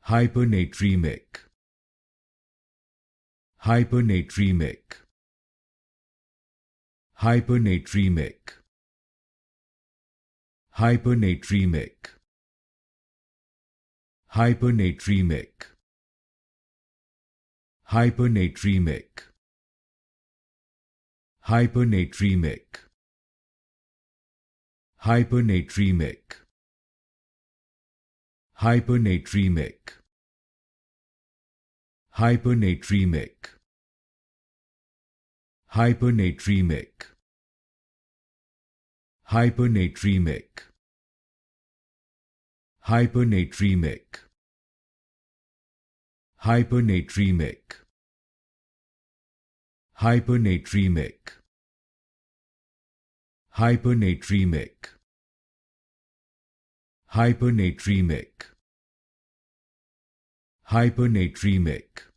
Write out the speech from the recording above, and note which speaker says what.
Speaker 1: Hypernatremic. Hypernatremic. Hypernatremic. Hypernatremic. Hypernatremic. Hypernatremic. Hypernatremic. Hypernatremic. Hypernatremic. Hypernatremic. Hypernatremic. Hypernatremic. Hypernatremic. Hypernatremic. Hypernatremic. Hypernatremic. Hypernatremic. Hypernatremic.